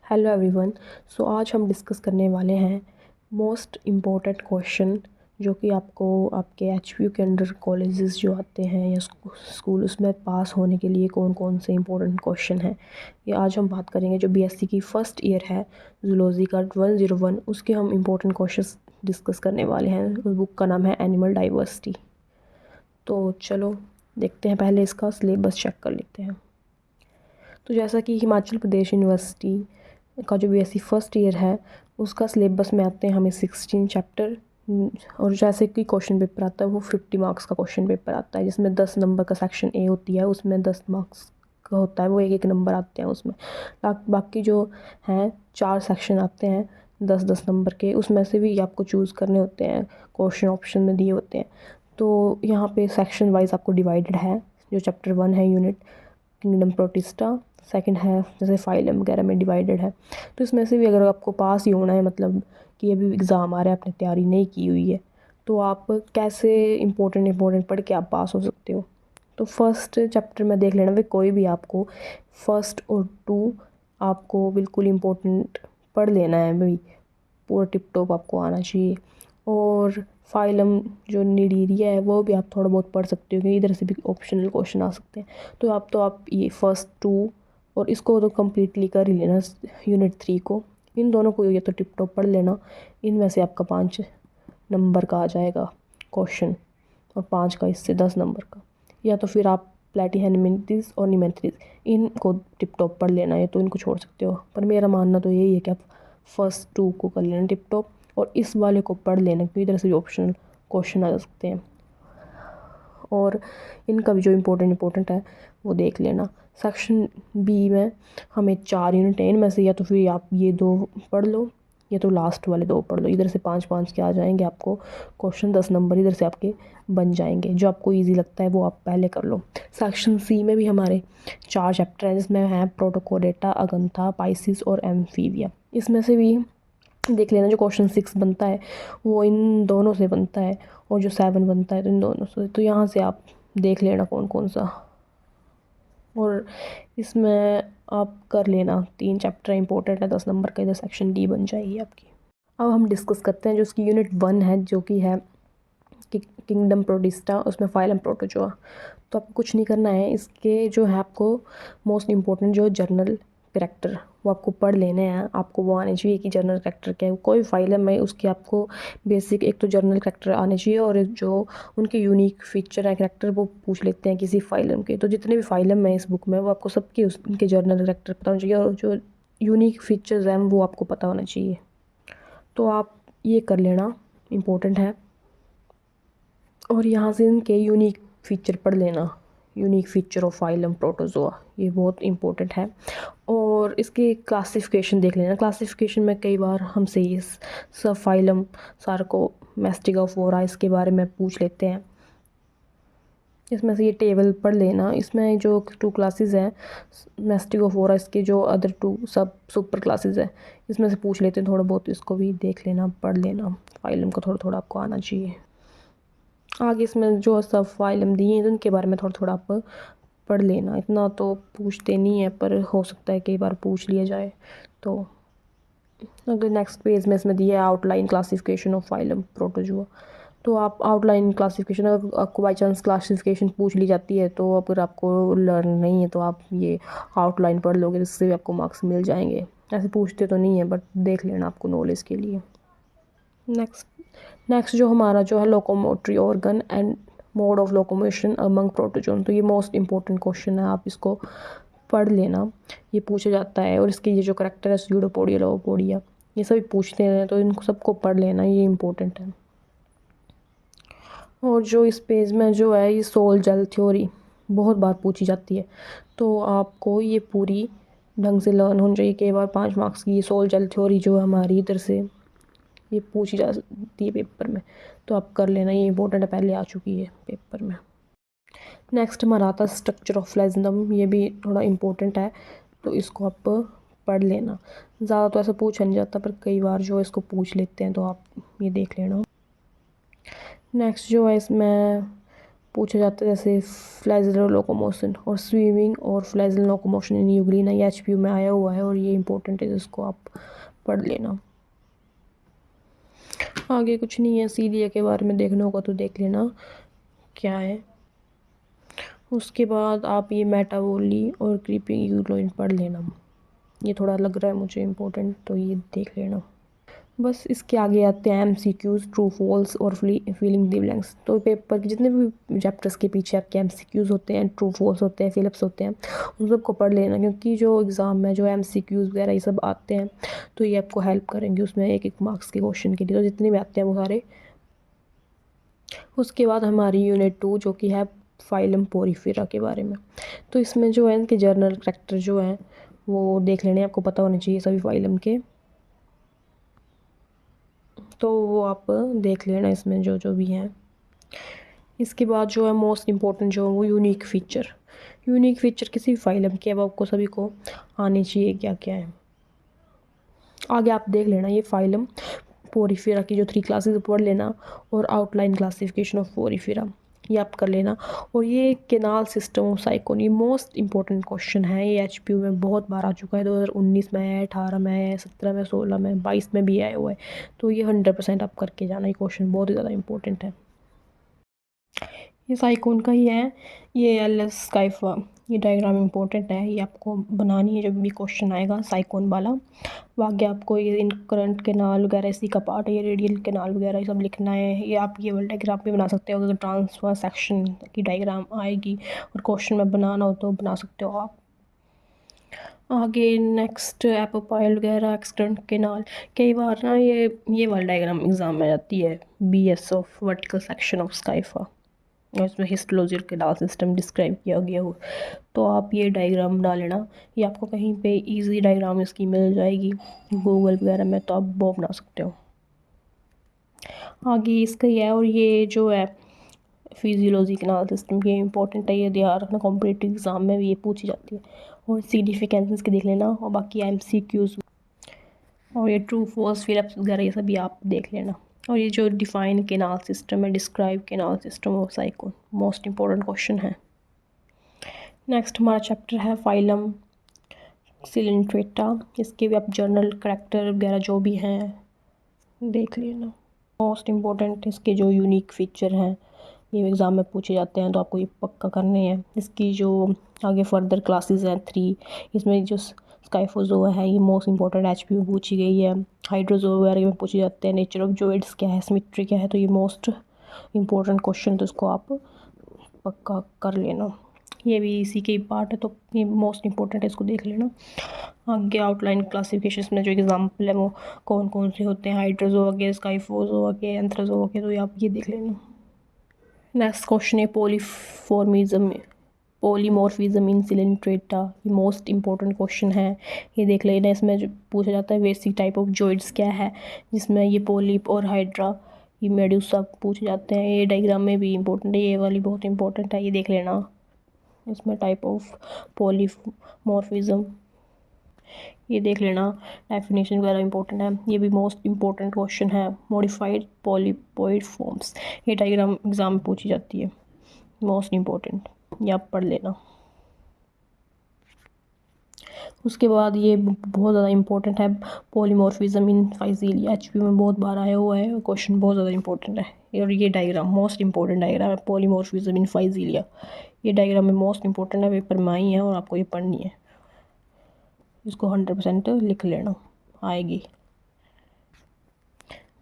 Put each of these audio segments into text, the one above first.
Hello everyone. सो आज हम discuss करने वाले हैं मोस्ट इम्पोर्टेंट क्वेश्चन जो कि आपको आपके एचपीयू के अंडर कॉलेजेस जो आते हैं या स्कूल उसमें पास होने के लिए कौन कौन से इम्पोर्टेंट क्वेश्चन हैं। ये आज हम बात करेंगे जो बीएससी की फ़र्स्ट ईयर है जूलॉजी का 101 उसके हम इम्पोर्टेंट क्वेश्चंस डिस्कस करने वाले हैं। उस बुक का नाम है एनिमल डाइवर्सिटी। तो चलो देखते हैं, पहले इसका सिलेबस चेक कर लेते हैं। तो जैसा कि हिमाचल प्रदेश यूनिवर्सिटी का जो बीएससी फ़र्स्ट ईयर है उसका सिलेबस में आते हैं हमें 16 चैप्टर, और जैसे कि क्वेश्चन पेपर आता है वो 50 मार्क्स का क्वेश्चन पेपर आता है, जिसमें 10 नंबर का सेक्शन ए होती है, उसमें 10 मार्क्स का होता है, वो एक एक नंबर आते हैं उसमें। बाकी जो हैं 4 सेक्शन आते हैं 10-10 नंबर के, उसमें से भी आपको चूज़ करने होते हैं, क्वेश्चन ऑप्शन में दिए होते हैं। तो यहाँ पे सेक्शन वाइज आपको डिवाइडेड है। जो चैप्टर 1 है यूनिट किंगडम प्रोटिस्टा, सेकंड है जैसे फाइलम वगैरह में डिवाइडेड है। तो इसमें से भी अगर आपको पास ही होना है, मतलब कि अभी एग्ज़ाम आ रहा है, आपने तैयारी नहीं की हुई है, तो आप कैसे इम्पोर्टेंट पढ़ के आप पास हो सकते हो। तो फर्स्ट चैप्टर में देख लेना, वे कोई भी आपको फर्स्ट और 2 आपको बिल्कुल इम्पोर्टेंट पढ़ लेना है भाई, पूरा टिप टॉप आपको आना चाहिए। और फाइलम जो निडीरिया है वो भी आप थोड़ा बहुत पढ़ सकते हो, क्योंकि इधर से भी ऑप्शनल क्वेश्चन आ सकते हैं। तो आप ये फर्स्ट 2 और इसको तो कम्प्लीटली कर ही लेना, यूनिट 3 को, इन दोनों को ये तो टिप टॉप पढ़ लेना। इनमें से आपका 5 नंबर का आ जाएगा क्वेश्चन, और 5 का इससे 10 नंबर का। या तो फिर आप प्लेटिहेलमिन्थेस और निमेंथेस इनको टिप टॉप पढ़ लेना है, तो इनको छोड़ सकते हो। पर मेरा मानना तो यही है कि आप फर्स्ट 2 को कर लेना टिप टॉप, और इस वाले को पढ़ लेना, क्योंकि इधर से भी ऑप्शनल क्वेश्चन आ सकते हैं। और इनका भी जो इम्पोर्टेंट है वो देख लेना। सेक्शन बी में हमें 4 यूनिट है, इनमें से या तो फिर आप ये 2 पढ़ लो या तो लास्ट वाले 2 पढ़ लो। इधर से 5-5 के आ जाएंगे आपको क्वेश्चन, 10 नंबर इधर से आपके बन जाएंगे। जो आपको इजी लगता है वो आप पहले कर लो। सेक्शन सी में भी हमारे 4 चैप्टर हैं, जिसमें हैं प्रोटोकोडेटा, अगंथा, पाइसिस और एम्फीबिया। इसमें से भी देख लेना, जो क्वेश्चन 6 बनता है वो इन दोनों से बनता है, और जो 7 बनता है तो इन दोनों से। तो यहाँ से आप देख लेना कौन कौन सा, और इसमें आप कर लेना 3 चैप्टर इंपॉर्टेंट है 10 नंबर का, इधर सेक्शन डी बन जाएगी आपकी। अब हम डिस्कस करते हैं जो उसकी यूनिट 1 है, जो कि है किंगडम प्रोटिस्टा, उसमें फाइलम प्रोटोजोआ। तो आपको कुछ नहीं करना है, इसके जो है आपको मोस्ट इम्पोर्टेंट जो जर्नल करैक्टर वो आपको पढ़ लेने हैं। आपको वो आने चाहिए कि जर्नल करैक्टर क्या है, कोई फाइलम है उसके आपको बेसिक एक तो जर्नल करैक्टर आने चाहिए, और जो उनके यूनिक फीचर है करैक्टर वो पूछ लेते हैं किसी फाइलम के। तो जितने भी फाइलम है इस बुक में वो आपको सबके उनके जर्नल करैक्टर पता होना चाहिए, और जो यूनिक फीचर्स हैं वो आपको पता होना चाहिए। तो आप ये कर लेना, इम्पोर्टेंट है। और यहाँ से इनके यूनिक फीचर पढ़ लेना, unique feature of phylum protozoa, ये बहुत इंपॉर्टेंट है। और इसकी क्लासिफिकेशन देख लेना। क्लासिफिकेशन में कई बार हमसे ये सब फाइलम सार्कोमेस्टिकोफोरा इसके बारे में पूछ लेते हैं। इसमें से ये टेबल पढ़ लेना। इसमें जो 2 क्लासेस हैं मेस्टिकोफोरा, इसके जो अदर 2 सब सुपर क्लासेस हैं, इसमें से पूछ लेते हैं थोड़ा बहुत, इसको भी देख लेना, पढ़ लेना। फाइलम का थोड़ा थोड़ा आपको आना चाहिए। आगे इसमें जो सब फाइलम दिए हैं उनके बारे में थोड़ा थोड़ा आप पढ़ लेना, इतना तो पूछते नहीं है, पर हो सकता है कई बार पूछ लिया जाए। तो अगर नेक्स्ट पेज में इसमें दिया है outline classification of phylum protozoa, तो आप आउटलाइन क्लासिफिकेशन, अगर आपको बाई चांस क्लासिफिकेशन पूछ ली जाती है, तो अगर आपको लर्न नहीं है तो आप ये आउटलाइन पढ़ लोगे, जिससे भी आपको मार्क्स मिल जाएंगे। ऐसे पूछते तो नहीं है, बट देख लेना आपको नॉलेज के लिए। नेक्स्ट जो हमारा जो है locomotory organ and mode of locomotion among protozoan, तो ये मोस्ट इंपॉर्टेंट क्वेश्चन है, आप इसको पढ़ लेना, ये पूछा जाता है। और इसके ये जो करैक्टर है स्यूडोपोडिया, लोपोडिया, ये सभी पूछते हैं, तो इनको सबको पढ़ लेना, ये इंपॉर्टेंट है। और जो इस पेज में जो है ये सोल जेल थ्योरी बहुत बार पूछी जाती है, तो आपको ये पूरी ढंग से लर्न होनी चाहिए। कई बार 5 मार्क्स की सोल जेल थ्योरी जो हमारी इधर से ये पूछी जा सकती है पेपर में, तो आप कर लेना, ये इंपॉर्टेंट है, पहले आ चुकी है पेपर में। नेक्स्ट हमारा आता है स्ट्रक्चर ऑफ फ्लेजेलम, ये भी थोड़ा इम्पोर्टेंट है, तो इसको आप पढ़ लेना। ज़्यादा तो ऐसा पूछा नहीं जाता, पर कई बार जो इसको पूछ लेते हैं, तो आप ये देख लेना। नेक्स्ट जो है इसमें पूछा जाता है, जैसे फ्लैजलर लोकोमोशन और स्विमिंग और फ्लैजलर लोकोमोशन इन यूग्लिना, ये एचपीयू में आया हुआ है और ये इंपॉर्टेंट है, जिसको आप पढ़ लेना। आगे कुछ नहीं है, सीलिया के बारे में देखना होगा तो देख लेना क्या है। उसके बाद आप ये मेटाबोली और क्रीपिंग यूग्लोइन पढ़ लेना, ये थोड़ा लग रहा है मुझे इम्पोर्टेंट, तो ये देख लेना। बस इसके आगे आते हैं एमसीक्यूज़, ट्रू फॉल्स और फिलिंग द ब्लैंक्स। तो पेपर के जितने भी चैप्टर्स के पीछे आपके एमसीक्यूज़ होते हैं, ट्रू फॉल्स होते हैं, फिलअप्स होते हैं, उन सबको पढ़ लेना, क्योंकि जो एग्ज़ाम में जो एमसीक्यूज़ वगैरह ये सब आते हैं तो ये आपको हेल्प करेंगे उसमें एक एक मार्क्स के क्वेश्चन के लिए, तो जितने भी आते हैं वो सारे। उसके बाद हमारी यूनिट 2 जो कि है फाइलम पोरीफेरा के बारे में। तो इसमें जो है इनके जर्नल करैक्टर जो हैं वो देख लेने, आपको पता होने चाहिए सभी फाइलम के, तो वो आप देख लेना इसमें जो जो भी हैं। इसके बाद जो है मोस्ट इम्पॉर्टेंट जो है वो यूनिक फ़ीचर किसी भी फाइलम के, अब आपको सभी को आने चाहिए क्या क्या है। आगे आप देख लेना ये फाइलम पोरीफेरा की जो 3 क्लासेस पढ़ लेना, और आउटलाइन क्लासिफिकेशन ऑफ पोरीफेरा ये आप कर लेना। और ये केनाल सिस्टम ऑफ साइकोन, ये मोस्ट इंपॉर्टेंट क्वेश्चन है, ये एचपीयू में बहुत बार आ चुका है, 2019 में है, 18 में है, 17 में, 16 में, 22 में भी आया हुआ है, तो ये 100% आप करके जाना, ये क्वेश्चन बहुत ही ज़्यादा इंपॉर्टेंट है। ये साइकोन का ही है, ये एल स्काइफा, ये डायग्राम इंपॉर्टेंट है, ये आपको बनानी है जब भी क्वेश्चन आएगा साइकोन वाला। आगे आपको ये इन करंट केनाल वगैरह इसी का पार्ट है, ये रेडियल केनाल वगैरह ये सब लिखना है। ये आप ये वाला डायग्राम भी बना सकते हो, अगर ट्रांसफर सेक्शन की डायग्राम आएगी और क्वेश्चन में बनाना हो तो बना सकते हो आप। आगे नेक्स्ट एपोपाइल वगैरह एक्सटेंट केनाल, कई बार ना ये वाला डायग्राम एग्जाम में आती है, BS of vertical section of scypha, और इसमें हिस्टोलॉजिकल केनाल सिस्टम डिस्क्राइब किया गया हो, तो आप ये डायग्राम बना लेना। ये आपको कहीं पे इजी डायग्राम इसकी मिल जाएगी गूगल वगैरह में, तो आप वो बना सकते हो। आगे इसका ही है, और ये जो है फिजियोलॉजी केनाल सिस्टम, ये इंपॉर्टेंट है, ये ध्यान रखना, कॉम्पिटिटिव एग्जाम में भी ये पूछी जाती है। और सिग्निफिकेंस इसके देख लेना, और बाकी MCQs और ये ट्रू फॉल्स फिलअप्स वगैरह ये सभी आप देख लेना। और ये जो डिफाइन केनाल सिस्टम है, describe canal system of sycon, most important question है। नेक्स्ट हमारा चैप्टर है फाइलम सिलेंट्रेटा, इसके भी आप जर्नल करैक्टर वगैरह जो भी हैं देख लेना। मोस्ट इम्पोर्टेंट इसके जो यूनिक फ़ीचर हैं ये एग्ज़ाम में पूछे जाते हैं, तो आपको ये पक्का करने हैं। इसकी जो आगे फर्दर क्लासेस हैं 3, इसमें जो स्काइफोजोआ है ये मोस्ट इंपॉर्टेंट एचपी में पूछी गई है। हाइड्रोजोआ वगैरह में पूछे जाते हैं, नेचर ऑफ जोइड्स क्या है, सिमेट्री क्या है, तो ये मोस्ट इंपॉर्टेंट क्वेश्चन, तो इसको आप पक्का कर लेना। ये भी इसी के पार्ट है, तो ये मोस्ट इंपॉर्टेंट है, इसको देख लेना। आगे आउटलाइन क्लासिफिकेशन में जो एग्जाम्पल है वो कौन कौन से होते हैं, हाइड्रोजोआ के, स्काइफोजोआ के, एंथ्रोजोआ के, तो ये आप ये देख लेना। नेक्स्ट क्वेश्चन है पॉलीमॉर्फिज्म इन सिलेंट्रेटा, ये मोस्ट इंपॉर्टेंट क्वेश्चन है, ये देख लेना। इसमें जो पूछा जाता है बेसिक टाइप ऑफ जॉइंट्स क्या है, जिसमें ये पोलिप और हाइड्रा, ये मेड्यूसा पूछे जाते हैं। ये डायग्राम में भी इंपॉर्टेंट है, ये वाली बहुत इंपॉर्टेंट है, ये देख लेना। इसमें टाइप ऑफ पॉलीमॉर्फिज्म ये देख लेना, डेफिनेशन वगैरह इंपॉर्टेंट है। ये भी मोस्ट इंपॉर्टेंट क्वेश्चन है, मॉडिफाइड पॉलीपॉइड फॉर्म्स, ये डायग्राम एग्जाम में पूछी जाती है, मोस्ट इंपॉर्टेंट, ये आप पढ़ लेना। उसके बाद ये बहुत ज़्यादा इंपॉर्टेंट है, पॉलीमॉर्फिज्म इन फाइजीलिया, एचपी में बहुत बार आया हुआ है, क्वेश्चन बहुत ज़्यादा इंपॉर्टेंट है। और ये डायग्राम मोस्ट इंपॉर्टेंट डायग्राम है, पॉलीमॉर्फिज्म इन फाइजीलिया, ये डायग्राम में मोस्ट इंपॉर्टेंट है, पेपर में आई है और आपको ये पढ़नी है, इसको 100% लिख लेना, आएगी।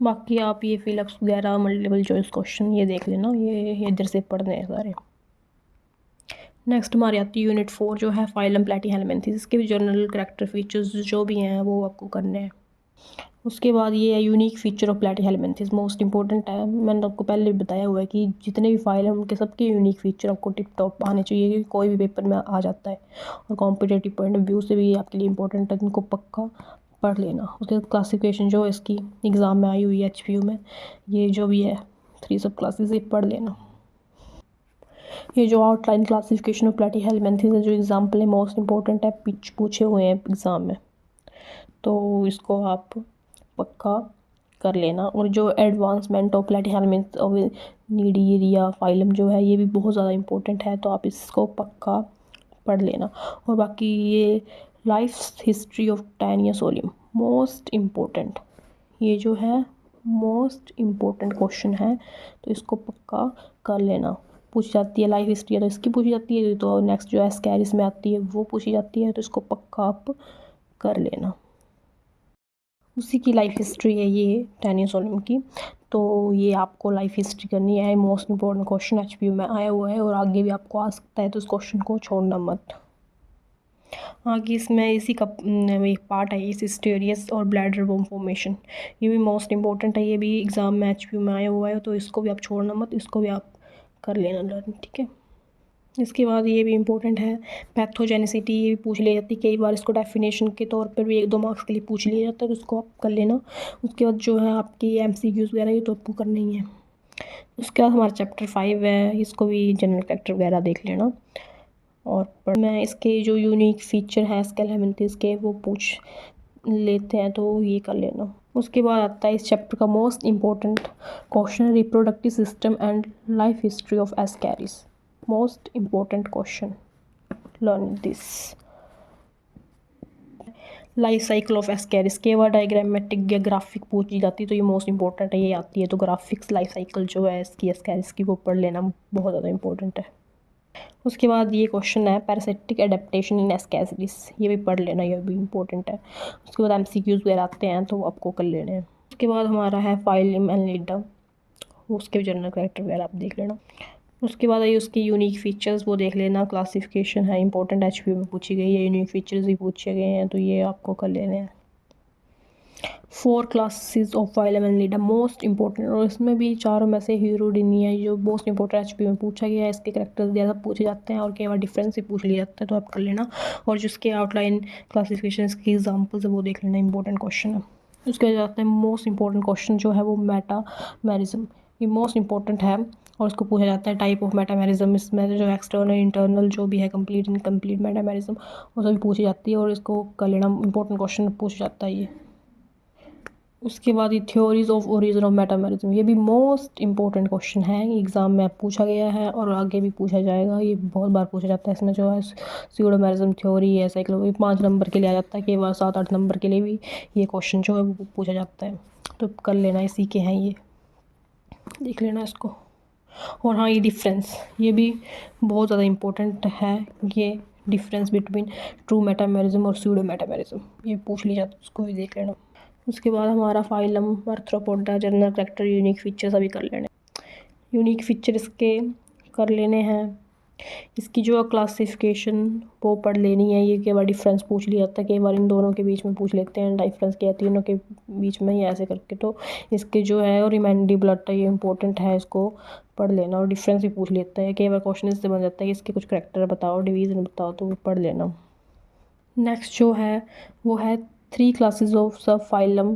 बाकी आप ये फिलअप्स वगैरह मल्टीपल चॉइस क्वेश्चन ये देख लेना, ये इधर से पढ़ने हैं सारे। नेक्स्ट हमारी आती है यूनिट 4 जो है फाइलम प्लैटीहेलमिन्थेस, इसके भी जर्नल करैक्टर फीचर्स जो भी हैं वो आपको करने हैं। उसके बाद ये है unique feature of platyhelminthes, most important है, मैंने आपको पहले भी बताया हुआ है कि जितने भी फाइल हैं उनके सबके यूनिक फीचर आपको टिप टॉप आने चाहिए, क्योंकि कोई भी पेपर में आ जाता है, और कॉम्पिटेटिव पॉइंट ऑफ व्यू से भी आपके लिए इंपॉर्टेंट है, इनको पक्का पढ़ लेना। उसके बाद क्लासिफिकेशन जो इसकी एग्ज़ाम में आई हुई है एचपीयू में, ये जो भी है 3 सब क्लासेस ये पढ़ लेना। ये जो आउटलाइन क्लासिफिकेशन ऑफ प्लैटीहेलमिन्थेस है जो एग्जाम्पल है मोस्ट इंपॉर्टेंट है, पूछे हुए हैं एग्ज़ाम में, तो इसको आप पक्का कर लेना। और जो एडवांसमेंट ऑफ प्लेटिहेल्मिन्थ ऑफ नीडीरिया फाइलम जो है ये भी बहुत ज़्यादा इम्पोर्टेंट है, तो आप इसको पक्का पढ़ लेना। और बाकी ये life history of Taenia solium most important, ये जो है मोस्ट इम्पोर्टेंट क्वेश्चन है, तो इसको पक्का कर लेना। पूछी जाती है लाइफ हिस्ट्री है तो इसकी पूछी जाती है, तो नेक्स्ट जो एस्कैरिस में आती है वो पूछी जाती है, तो इसको पक्का आप कर लेना। उसी की लाइफ हिस्ट्री है ये टैनिया सोलियम की, तो ये आपको लाइफ हिस्ट्री करनी है। मोस्ट इम्पोर्टेंट क्वेश्चन एचपीयू में आया हुआ है और आगे भी आपको आ सकता है, तो इस क्वेश्चन को छोड़ना मत। आगे इसमें इसी का पार्ट है इस स्टेरियस और ब्लैडर बॉम्ब फॉर्मेशन, ये भी मोस्ट इम्पोर्टेंट है, ये भी एग्ज़ाम में एचपीयू में आया हुआ है, तो इसको भी आप छोड़ना मत, इसको भी आप कर लेना लर्न, ठीक है। इसके बाद ये भी इम्पोर्टेंट है पैथोजेनिसिटी, ये भी पूछ ली जाती है कई बार, इसको डेफिनेशन के तौर पर भी 1-2 मार्क्स के लिए पूछ लिया जाता है, तो उसको आप कर लेना। उसके बाद जो है आपकी एमसीक्यूज़ वगैरह ये तो आपको करना ही है। उसके बाद हमारा चैप्टर 5 है, इसको भी जनरल कैरेक्टर वगैरह देख लेना। और मैं इसके जो यूनिक फीचर हैं स्केलेमेंथिस के वो पूछ लेते हैं, तो ये कर लेना। उसके बाद आता है इस चैप्टर का most important question, reproductive system and life history of Ascaris, most important question, learn this. Life cycle of Ascaris के बाद डायग्रामेटिक या ग्राफिक पूछी जाती है, तो ये मोस्ट इंपॉर्टेंट है, ये आती है, तो ग्राफिक्स लाइफ साइकिल जो है इसकी एस्कैरिस की वो पढ़ लेना, बहुत ज़्यादा इंपॉर्टेंट है। उसके बाद ये क्वेश्चन है पैरासिटिक एडेप्टेशन इन एस्कैरिस, ये भी पढ़ लेना, ये भी इंपॉर्टेंट है। उसके बाद एमसीक्यूज़ वगैरह आते हैं, तो आपको कर लेने हैं। उसके बाद हमारा है फाइलम एनलिडा, उसके भी जनरल कैरेक्टर वगैरह आप देख लेना। उसके बाद आई उसकी यूनिक फीचर्स वो देख लेना, क्लासिफिकेशन है इंपॉर्टेंट, एचपीयू में पूछी गई है, यूनिक फीचर्स भी पूछे गए हैं, तो ये आपको कर लेने हैं। 4 classes of phylum Annelida most important, और इसमें भी चारों में से हीरोडिनी है जो मोस्ट इंपॉर्टेंट एचपीयू में पूछा गया है, इसके कैरेक्टर्स ज़्यादा पूछे जाते हैं और कई बार डिफरेंस भी पूछ लिया जाता है, तो आप कर लेना। और जिसके आउटलाइन क्लासिफिकेशन की एग्जाम्पल्स है वो देख लेना, इंपॉर्टेंट क्वेश्चन है। उसके बाद जाते हैं मोस्ट इंपॉर्टेंट क्वेश्चन जो है वो मेटामेरिज्म, ये मोस्ट इंपॉर्टेंट है और इसको पूछा जाता है टाइप ऑफ मेटामेरिज्म, इसमें जो एक्सटर्नल इंटरनल जो भी है कंप्लीट इनकम्प्लीट मेटामेरिज्म वो सभी पूछी जाती है, और इसको कर लेना, इंपॉर्टेंट क्वेश्चन पूछा जाता है ये। उसके बाद ये theories of origin of metamerism, ये भी मोस्ट इंपॉर्टेंट क्वेश्चन है, एग्ज़ाम में पूछा गया है और आगे भी पूछा जाएगा, ये बहुत बार पूछा जाता है। इसमें जो है स्यूडोमेरिज्म थ्योरी है साइक्लो 5 नंबर के लिए आ जाता है, कई बार 7-8 नंबर के लिए भी ये क्वेश्चन जो है वो पूछा जाता है, तो कर लेना, इसी के हैं ये, देख लेना इसको। और हाँ ये डिफरेंस, ये भी बहुत ज़्यादा इम्पोर्टेंट है, ये डिफरेंस बिटवीन ट्रू मेटामेरिज्म और स्यूडो मेटामेरिज्म ये पूछ लिया जाता है, उसको भी देख लेना। उसके बाद हमारा phylum arthropoda, general character, unique feature सभी कर लेने। यूनिक फीचर इसके कर लेने हैं, इसकी जो क्लासिफिकेशन वो पढ़ लेनी है, ये कई बार डिफरेंस पूछ लिया जाता है, कई बार इन दोनों के बीच में पूछ लेते हैं डिफरेंस क्या है तीनों के बीच में ही ऐसे करके, तो इसके जो है और रिमाइंडी ब्लड ये इंपॉर्टेंट है, इसको पढ़ लेना। और डिफरेंस भी पूछ लेता है, कई बार क्वेश्चन इससे बन जाता है कि इसके कुछ करैक्टर बताओ, डिवीज़न बताओ, तो वो पढ़ लेना। नेक्स्ट जो है वो है 3 क्लासेस ऑफ सब फाइलम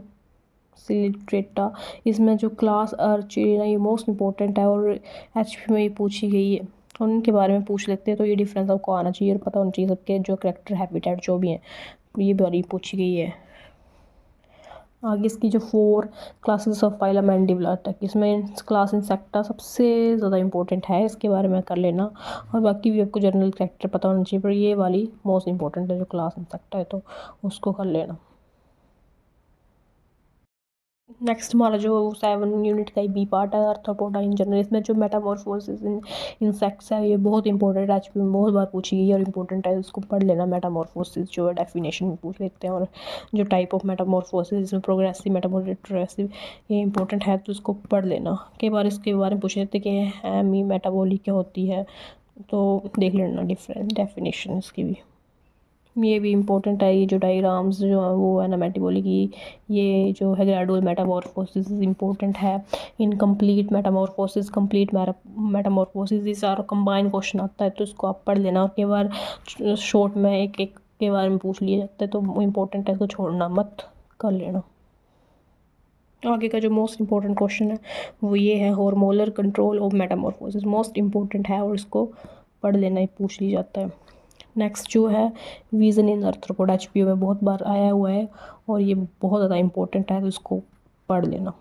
सिलिट्रेटा, इसमें जो क्लास अर्चिना ये मोस्ट इंपॉर्टेंट है और एचपी में ये पूछी गई है, और उनके बारे में पूछ लेते हैं, तो ये डिफरेंस आपको आना चाहिए और पता होना चाहिए सबके जो करैक्टर हैबिटेट जो भी हैं, ये बारी पूछी गई है। आगे इसकी जो 4 क्लासेस ऑफ फाइलम एंड डिप्लॉटा, इसमें क्लास इंसेक्टा सबसे ज़्यादा इंपॉर्टेंट है, इसके बारे में कर लेना। और बाकी भी आपको जनरल कैरेक्टर पता होना चाहिए, पर ये वाली मोस्ट इंपॉर्टेंट है जो क्लास इंसेक्टा है, तो उसको कर लेना। नेक्स्ट हमारा जो 7 यूनिट का ही बी पार्ट है आर्थ्रोपोडा इन जनरल, इसमें जो मेटामॉर्फोसिस इन इंसेक्ट्स है ये बहुत इंपॉर्टेंट है, एचपी में बहुत बार पूछी गई है और इंपॉर्टेंट है, इसको पढ़ लेना। मेटामॉर्फोसिस जो है डेफिनेशन में पूछ लेते हैं, और जो टाइप ऑफ मेटामॉर्फोसिस इसमें प्रोग्रेसिव मेटाबॉलिक रिट्रेसिव ये इंपॉर्टेंट है, तो इसको पढ़ लेना। कई बार इसके बारे में पूछ लेते कि हेमी मेटाबॉलिक क्या होती है, तो देख लेना डिफरेंट डेफिनेशन इसकी भी, ये भी इम्पोर्टेंट है। ये जो डायग्राम्स जो है वो है ना मेटाबॉलिक की, ये जो है ग्रेडुअल मेटामॉर्फोसिस इम्पोर्टेंट है, इनकम्प्लीट मेटामॉर्फोसिस, कंप्लीट मेटामॉर्फोसिस, ये सारा कंबाइन क्वेश्चन आता है, तो इसको आप पढ़ लेना। और कई बार शॉर्ट में एक एक के बारे में पूछ लिया जाता है, तो वो इम्पोर्टेंट है, इसको छोड़ना मत, कर लेना। आगे का जो मोस्ट इंपॉर्टेंट क्वेश्चन है वो ये है hormonal control of Metamorphosis, most important है और इसको पढ़ लेना, ही पूछ लिया जाता है। नेक्स्ट जो है विज़न इन आर्थ्रोपोडा, एचपीयू में बहुत बार आया हुआ है और ये बहुत ज़्यादा इंपॉर्टेंट है, तो इसको पढ़ लेना।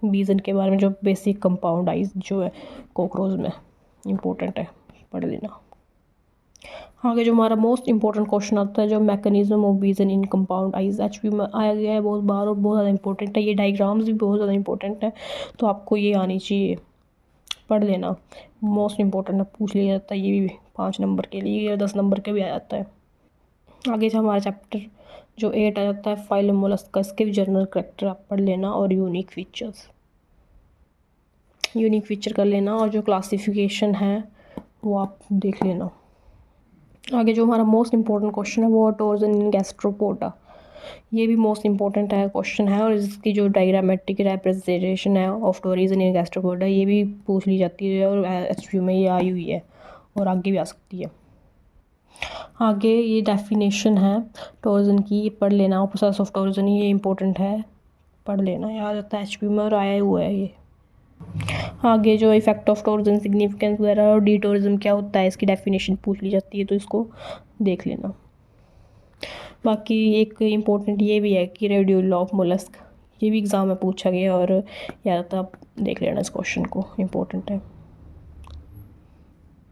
बीजन के बारे में जो बेसिक कंपाउंड आइज जो है कॉकरोच में इम्पोर्टेंट है, पढ़ लेना। आगे जो हमारा मोस्ट इंपॉर्टेंट क्वेश्चन आता है जो मैकेनिज्म ऑफ बीजन इन कंपाउंड आइज एचपी में आया गया है बहुत बार और बहुत ज़्यादा इंपॉर्टेंट है। ये डायग्राम्स भी बहुत ज़्यादा इंपॉर्टेंट है, तो आपको ये आनी चाहिए, पढ़ लेना। मोस्ट इंपॉर्टेंट है, पूछ लिया जाता है ये भी 5 नंबर के लिए या 10 नंबर के भी आ जाता है। आगे जो हमारा चैप्टर जो 8 आ जाता है फाइलम मोलस्का, इसके भी जनरल करैक्टर आप पढ़ लेना और यूनिक फीचर्स, यूनिक फीचर कर लेना और जो क्लासिफिकेशन है वो आप देख लेना। आगे जो हमारा मोस्ट इंपॉर्टेंट क्वेश्चन है वो टोर्जन इन गैस्ट्रोपोडा, ये भी मोस्ट इंपॉर्टेंट है क्वेश्चन है और इसकी जो डायग्रामेटिक रिप्रेजेंटेशन है ऑफ टोरिजन इन गैस्ट्रोपोडा ये भी पूछ ली जाती है और एचपीयू में ये आई हुई है और आगे भी आ सकती है। आगे ये डेफिनेशन है टोरिजन की, ये पढ़ लेना। प्रोसेस ऑफ टोरिजन ये इंपॉर्टेंट है, पढ़ लेना, याद आता है एचपीयू में और आया हुआ है ये। आगे जो इफेक्ट ऑफ टूरिज्म सिग्निफिकेंस वगैरह और डी टूरिज्म क्या होता है इसकी डेफिनेशन पूछ ली जाती है, तो इसको देख लेना। बाकी एक इम्पोर्टेंट ये भी है कि रेडियल ऑफ मोलस्क, ये भी एग्ज़ाम में पूछा गया और याद था, आप देख लेना इस क्वेश्चन को, इम्पोर्टेंट है।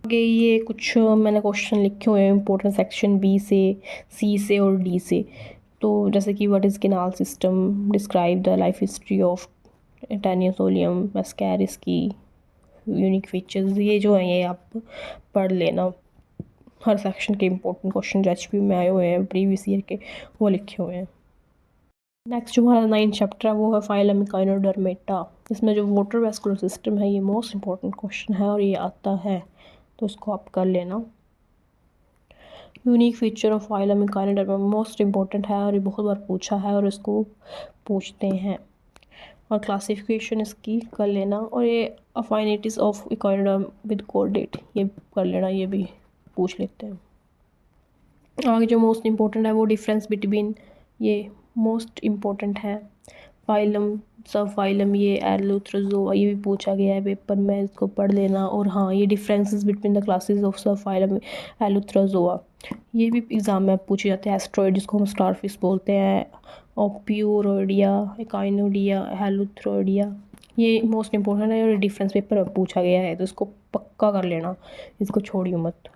आगे ये कुछ मैंने क्वेश्चन लिखे हुए हैं इम्पोर्टेंट सेक्शन बी से, सी से और डी से। तो जैसे कि what is canal system, describe the life history of Taenia solium Ascaris की यूनिक फीचर्स, ये जो हैं ये आप पढ़ लेना। हर सेक्शन के इम्पोर्टेंट क्वेश्चन जो एचपीयू में आए हुए हैं प्रीवियस ईयर के वो लिखे हुए हैं। नेक्स्ट जो हमारा 9th चैप्टर है वो है फाइलम इकाइनोडर्मेटा। इसमें जो वाटर वेस्कुलर सिस्टम है ये मोस्ट इंपॉर्टेंट क्वेश्चन है और ये आता है, तो इसको आप कर लेना। Unique feature of phylum Echinodermata most important है और ये बहुत बार पूछा है और इसको पूछते हैं। और क्लासिफिकेशन इसकी कर लेना और ये अफाइनिटीज़ ऑफ इकाइनोडर्म विद कोर्डेट ये कर लेना, ये भी पूछ लेते हैं। आगे जो मोस्ट इम्पोर्टेंट है वो डिफरेंस बिटवीन, ये मोस्ट इम्पोर्टेंट है। फाइलम सब फाइलम ये एलोथ्रोजोआ ये भी पूछा गया है पेपर में, इसको पढ़ लेना। और हाँ ये differences between the classes of सब फाइलम एलोथ्रोजोआ ये भी एग्ज़ाम में पूछे जाते हैं। एस्ट्रॉइड जिसको हम स्टारफिश बोलते हैं, ओप्यूरोडिया, एकाइनोडिया, हेलोथ्रोडिया ये मोस्ट इंपॉर्टेंट है और डिफरेंस पेपर में पूछा गया है, तो इसको पक्का कर लेना, इसको छोड़िए मत।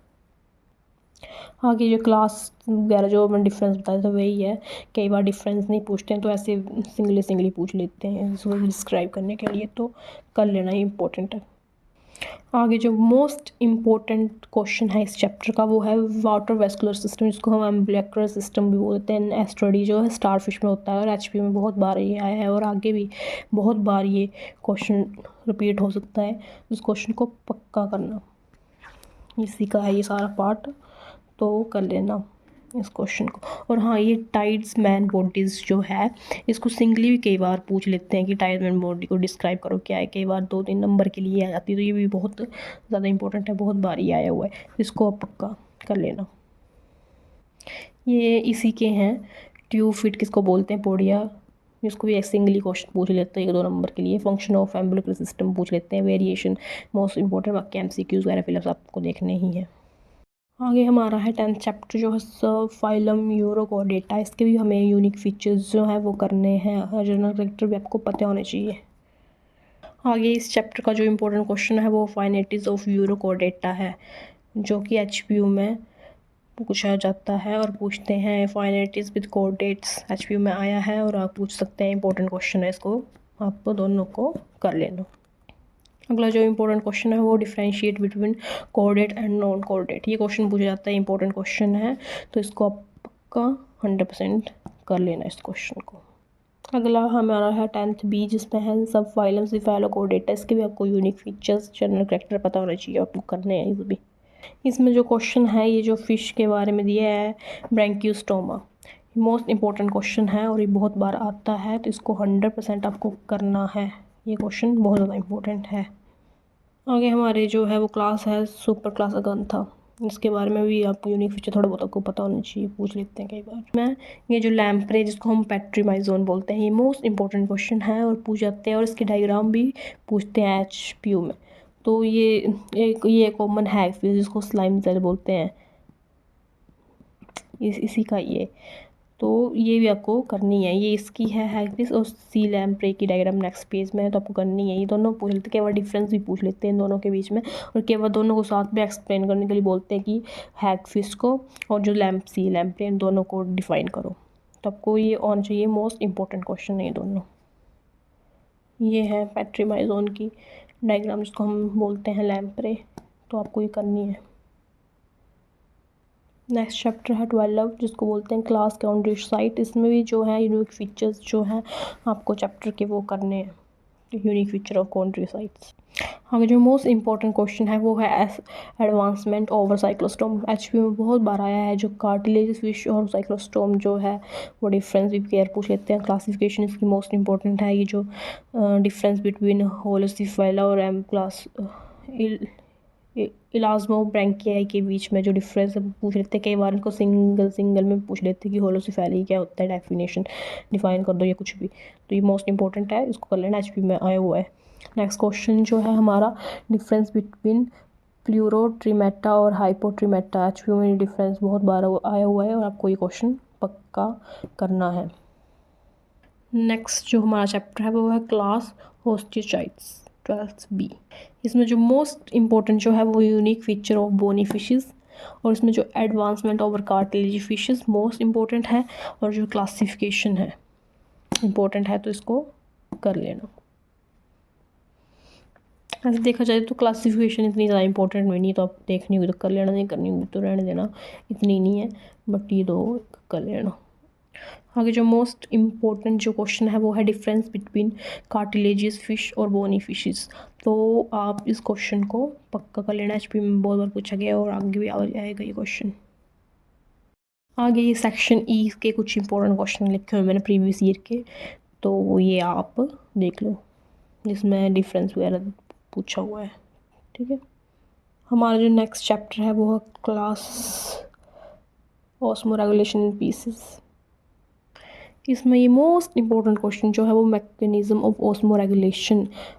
आगे जो क्लास वगैरह जो मैंने डिफरेंस बताया था वही है, कई बार डिफरेंस नहीं पूछते हैं तो ऐसे सिंगली पूछ लेते हैं इसको डिस्क्राइब करने के लिए, तो कर लेना ही इम्पोर्टेंट है। आगे जो मोस्ट इम्पोर्टेंट क्वेश्चन है इस चैप्टर का वो है वाटर वेस्कुलर सिस्टम, जिसको हम एम्ब्लिक्युलर सिस्टम भी बोलते हैं। एस्ट्रोडी जो है स्टारफिश में होता है और एचपी में बहुत बार ये आया है और आगे भी बहुत बार ये क्वेश्चन रिपीट हो सकता है। इस क्वेश्चन को पक्का करना, इसी का है ये सारा पार्ट, तो कर लेना इस क्वेश्चन को। और हाँ ये टाइड्स मैन बॉडीज़ जो है इसको सिंगली भी कई बार पूछ लेते हैं कि टाइड्स मैन बॉडी को डिस्क्राइब करो क्या है, कई बार 2-3 नंबर के लिए आ जाती है, तो ये भी बहुत ज़्यादा इंपॉर्टेंट है, बहुत बार ये आया हुआ है, इसको आप पक्का कर लेना। ये इसी के हैं ट्यूब फिट किसको बोलते हैं, पोडिया, इसको भी एक सिंगली क्वेश्चन पूछ लेते हैं 1-2 नंबर के लिए। फंक्शन ऑफ एम्ब्लिक्युलर सिस्टम पूछ लेते हैं, वेरिएशन मोस्ट इंपॉर्टेंट, बाकी एमसीक्यूज वगैरह फिलहाल आपको देखने ही है। आगे हमारा है 10th चैप्टर जो है सब फाइलम यूरोकोडेटा, इसके भी हमें यूनिक फीचर्स जो हैं वो करने हैं, जनरल कैरेक्टर भी आपको पता होने चाहिए। आगे इस चैप्टर का जो इम्पोर्टेंट क्वेश्चन है वो फाइनेटिस ऑफ यूरोकोडेटा है, जो कि एचपीयू में पूछा जाता है और पूछते हैं फाइनेटिस विद कोऑर्डिनेट्स, एचपीयू में आया है और आप पूछ सकते हैं, इंपॉर्टेंट क्वेश्चन है, इसको आप दोनों को कर लेना। अगला जो इंपॉर्टेंट क्वेश्चन है वो differentiate between coordinate and non coordinate, ये क्वेश्चन पूछा जाता है, इंपॉर्टेंट क्वेश्चन है, तो इसको आप पक्का 100% कर लेना इस क्वेश्चन को। अगला हमारा है 10th बी, जिसमें है सब फाइलम सिफेलोकोडेटा, इसके भी आपको यूनिक फीचर्स जनरल कैरेक्टर पता होना चाहिए, आपको करने हैं ये भी। इसमें जो क्वेश्चन है ये जो फ़िश के बारे में दिया है ब्रैंकियोस्टोमा, मोस्ट इंपॉर्टेंट क्वेश्चन है और ये बहुत बार आता है, तो इसको 100% आपको करना है, ये क्वेश्चन बहुत ज़्यादा इंपॉर्टेंट है। आगे हमारे जो है वो क्लास है सुपर क्लास अगंथा, इसके बारे में भी आपको यूनिक फीचर थोड़ा बहुत आपको पता होना चाहिए, पूछ लेते हैं कई बार। मैं ये जो लैम्प्रे जिसको हम पेट्रीमाइजोन बोलते हैं, ये मोस्ट इंपॉर्टेंट क्वेश्चन है और पूछ जाते हैं और इसके डायग्राम भी पूछते हैं एचपीयू में, तो ये कॉमन है फिर जिसको स्लाइम सेल बोलते हैं, इसी का ये तो ये भी आपको करनी है। ये इसकी है हैगफिश और सी लैम्प्रे की डायग्राम नेक्स्ट पेज में है, तो आपको करनी है। ये दोनों पूछ लेते हैं, कई बार डिफरेंस भी पूछ लेते हैं इन दोनों के बीच में, और कई बार दोनों को साथ में एक्सप्लेन करने के लिए बोलते हैं कि हैगफिश को और जो सी लैम्प्रे इन दोनों को डिफाइन करो। तो आपको ये आना चाहिए, मोस्ट इंपॉर्टेंट क्वेश्चन है ये दोनों। ये है पैट्रीमाइजोन की डायग्राम जिसको हम बोलते हैं लैम्प्रे, तो आपको ये करनी है। नेक्स्ट चैप्टर है 12 जिसको बोलते हैं क्लास कॉन्ड्रोसाइट। इसमें भी जो है यूनिक फीचर्स जो हैं आपको चैप्टर के वो करने हैं, यूनिक फीचर ऑफ कॉन्ड्रोसाइट्स। आगे जो मोस्ट इंपॉर्टेंट क्वेश्चन है वो है एडवांसमेंट ओवर साइक्लोस्टोम। एचपी में बहुत बार आया है, जो कार्टिलेज फिश और साइक्लोस्टोम जो है वो डिफरेंस भी केयर पूछ लेते हैं। क्लासिफिकेशन इसकी मोस्ट इंपॉर्टेंट है, ये जो डिफरेंस बिटवीन होलोसिफाइला और एम क्लास इलाज्मोब्रैंकियाई के बीच में जो डिफरेंस पूछ लेते हैं। कई बार इनको सिंगल में पूछ लेते हैं कि होलोसिफेली क्या होता है, डेफिनेशन डिफाइन कर दो या कुछ भी। तो ये मोस्ट इंपॉर्टेंट है, इसको कर लेना, एचपी में आया हुआ है। नेक्स्ट क्वेश्चन जो है हमारा डिफरेंस बिटवीन प्लूरोट्रिमेटा और हाइपोट्रिमेटा। एचपी में डिफरेंस बहुत बार आया हुआ है और आपको ये क्वेश्चन पक्का करना है। नेक्स्ट जो हमारा चैप्टर है वो है क्लास ओस्टियोसाइट्स 12B। इसमें जो मोस्ट इंपॉर्टेंट जो है वो unique feature of bony fishes, और इसमें जो advancement over cartilage fishes most important है, और जो क्लासिफिकेशन है इंपॉर्टेंट है, तो इसको कर लेना। ऐसे देखा जाए तो क्लासिफिकेशन इतनी ज़्यादा इंपॉर्टेंट नहीं है, तो आप देखनी होगी तो कर लेना, नहीं करनी होगी तो रहने देना, इतनी नहीं है, बट ये दो कर लेना। आगे जो मोस्ट इम्पोर्टेंट जो क्वेश्चन है वो है डिफरेंस बिटवीन कार्टिलेजियस फिश और बोनी फिशेस। तो आप इस क्वेश्चन को पक्का कर लेना, एचपी में बहुत बार पूछा गया और आगे भी आएगा ये क्वेश्चन। आगे ये सेक्शन ई के कुछ इंपॉर्टेंट क्वेश्चन लिखे हुए मैंने प्रीवियस ईयर के, तो ये आप देख लो, जिसमें डिफरेंस वगैरह पूछा हुआ है। ठीक है, हमारा जो नेक्स्ट चैप्टर है वो है क्लास ऑस्मोरेगुलेशन इन पीसेस। इसमें ये मोस्ट इंपॉर्टेंट क्वेश्चन जो है वो mechanism of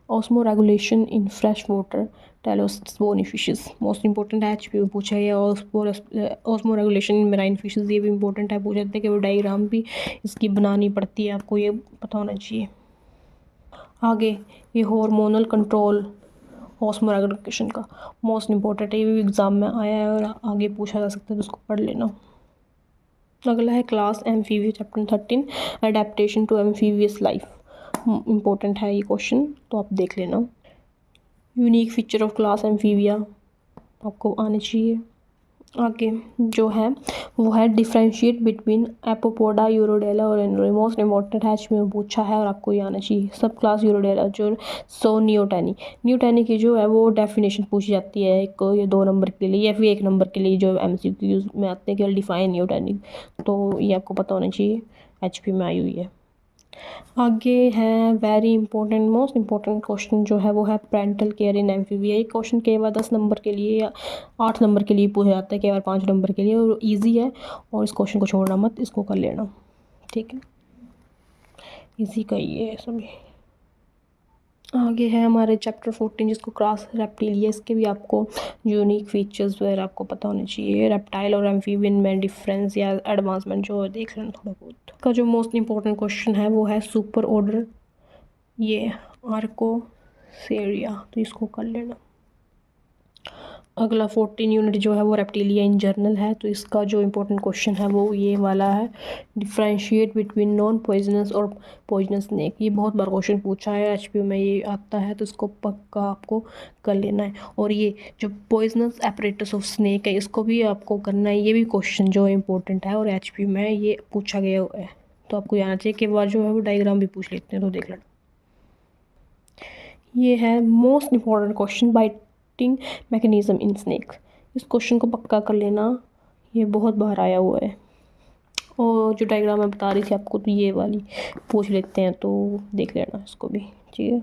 osmoregulation in fresh water teleosts bony fishes most important है, एचपी में पूछा गया। ऑस्मोरेगुलेशन इन मेराइन फिशेस ये भी इंपॉर्टेंट है, पूछ लेते हैं कि वो डायग्राम भी इसकी बनानी पड़ती है, आपको ये पता होना चाहिए। आगे ये हार्मोनल कंट्रोल ऑस्मोरेगुलेशन का मोस्ट इंपॉर्टेंट है, ये भी एग्ज़ाम में आया है और आगे पूछा जा सकता है, तो उसको पढ़ लेना। अगला है class Amphibia chapter 13 adaptation to amphibious life. Important है ये क्वेश्चन, तो आप देख लेना। Unique feature of class Amphibia आपको आने चाहिए। आगे जो है वो है डिफ्रेंशिएट बिटवीन एपोपोडा यूरोडेला और एनोरे। मोस्ट इंपॉर्टेंट है, में पूछा है और आपको ये आना चाहिए। सब क्लास यूरोडेला जो न्यूटैनी की जो है वो डेफिनेशन पूछी जाती है, एक ये 2 नंबर के लिए या फिर 1 नंबर के लिए जो एमसीक्यूज में आते हैं केवल डिफाइन न्यूटैनी, तो ये आपको पता होना चाहिए, एचपी में आई हुई है। आगे है very important most important question जो है वो है पेरेंटल केयर इन एम्फीबिया। ये क्वेश्चन कई बार 10 नंबर के लिए या 8 नंबर के लिए पूछा जाता है, कई बार 5 नंबर के लिए, और ईजी है, और इस क्वेश्चन को छोड़ना मत, इसको कर लेना। ठीक है, ईजी का ही है सभी। आगे है हमारे चैप्टर 14 जिसको क्लास रेप्टिलिया। इसके भी आपको यूनिक फीचर्स वगैरह आपको पता होने चाहिए। रेप्टाइल और एम्फीबियन में डिफरेंस या एडवांसमेंट जो देख लेना थोड़ा बहुत। का जो मोस्ट इंपॉर्टेंट क्वेश्चन है वो है सुपर ऑर्डर ये आर्कोसेरिया, तो इसको कर लेना। अगला 14 यूनिट जो है वो रेप्टिलिया इन जर्नल है, तो इसका जो इंपॉर्टेंट क्वेश्चन है वो ये वाला है, डिफ्रेंशिएट बिटवीन नॉन पॉइजनस और पॉइजनस स्नेक। ये बहुत बार क्वेश्चन पूछा है, एचपी में ये आता है, तो इसको पक्का आपको कर लेना है। और ये जो पॉइजनस एपरेटस ऑफ स्नेक है इसको भी आपको करना है, ये भी क्वेश्चन जो इंपॉर्टेंट है और एचपी में ये पूछा गया है, तो आपको आना चाहिए। कि बार जो है वो डायग्राम भी पूछ लेते हैं, तो देख लेना। ये है most important question, biting mechanism in snake. इस क्वेश्चन को पक्का कर लेना, ये बहुत बार आया हुआ है, और जो डायग्राम मैं बता रही थी आपको तो ये वाली पूछ लेते हैं, तो देख लेना इसको भी। ठीक है,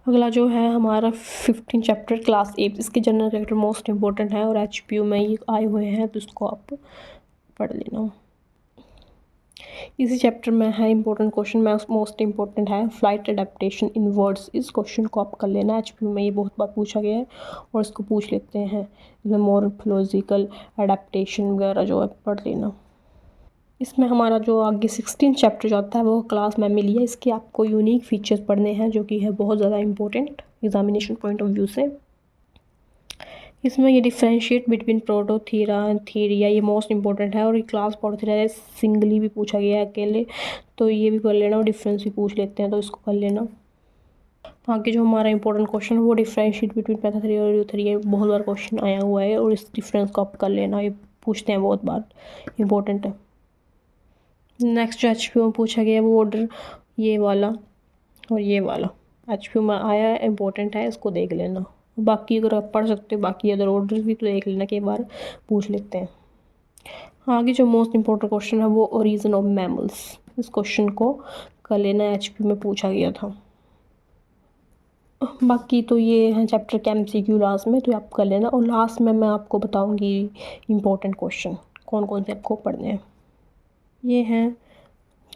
अगला जो है हमारा 15 चैप्टर क्लास 8। इसके जनरल कैरेक्टर मोस्ट इंपॉर्टेंट है और एचपीयू में ये आए हुए हैं, तो इसको आप पढ़ लेना। इसी चैप्टर में है इंपॉर्टेंट क्वेश्चन में मोस्ट इंपॉर्टेंट है फ्लाइट एडेप्टेशन इन वर्ड्स। इस क्वेश्चन को आप कर लेना, एचपी में ये बहुत बार पूछा गया है और इसको पूछ लेते हैं। इसमें मॉर्फोलॉजिकल एडेप्टेशन वगैरह जो है पढ़ लेना। इसमें हमारा जो आगे 16 चैप्टर जो आता है वो क्लास मेमोरी है। इसके आपको यूनिक फीचर्स पढ़ने हैं जो कि है बहुत ज़्यादा important examination point of view से। इसमें ये डिफ्रेंशिएट बिटवीन प्रोटोथीरा एंड थीरिया, ये मोस्ट इंपॉर्टेंट है। और ये क्लास प्रोटोथीरा है, सिंगली भी पूछा गया है अकेले, तो ये भी कर लेना। और डिफरेंस भी पूछ लेते हैं तो इसको कर लेना। आगे जो हमारा इंपॉर्टेंट क्वेश्चन है वो डिफ्रेंशिएट बिटवीन पेंटाथीरिया और यूथेरिया, बहुत बार क्वेश्चन आया हुआ है और इस डिफरेंस को आप कर लेना, ये पूछते हैं बहुत बार, इंपॉर्टेंट है। नेक्स्ट जो एच पी में पूछा गया है वो ऑर्डर ये वाला और ये वाला एच पी में आया है, इंपॉर्टेंट है, इसको देख लेना। बाकी अगर आप पढ़ सकते हो बाकी अदर ऑर्डर भी तो देख लेना, कई बार पूछ लेते हैं। आगे जो मोस्ट इंपॉर्टेंट क्वेश्चन है वो ओरिजिन ऑफ मैमल्स, इस क्वेश्चन को कर लेना, एच पी में पूछा गया था। बाकी तो ये है चैप्टर के MCQ लास्ट में, तो आप कर लेना। और लास्ट में मैं आपको बताऊंगी इम्पोर्टेंट क्वेश्चन कौन कौन से आपको पढ़ने हैं। ये हैं,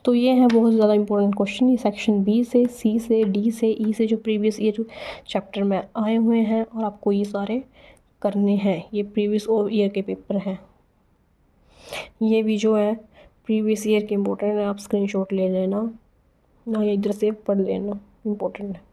तो ये हैं बहुत ज़्यादा इंपॉर्टेंट क्वेश्चन, ये सेक्शन बी से, सी से, डी से, ई से, जो प्रीवियस ईयर जो चैप्टर में आए हुए हैं और आपको ये सारे करने हैं। ये प्रीवियस ईयर के पेपर हैं। ये भी जो है प्रीवियस ईयर के इम्पोर्टेंट है, आप स्क्रीनशॉट ले लेना ना, इधर से पढ़ लेना, इम्पोर्टेंट है।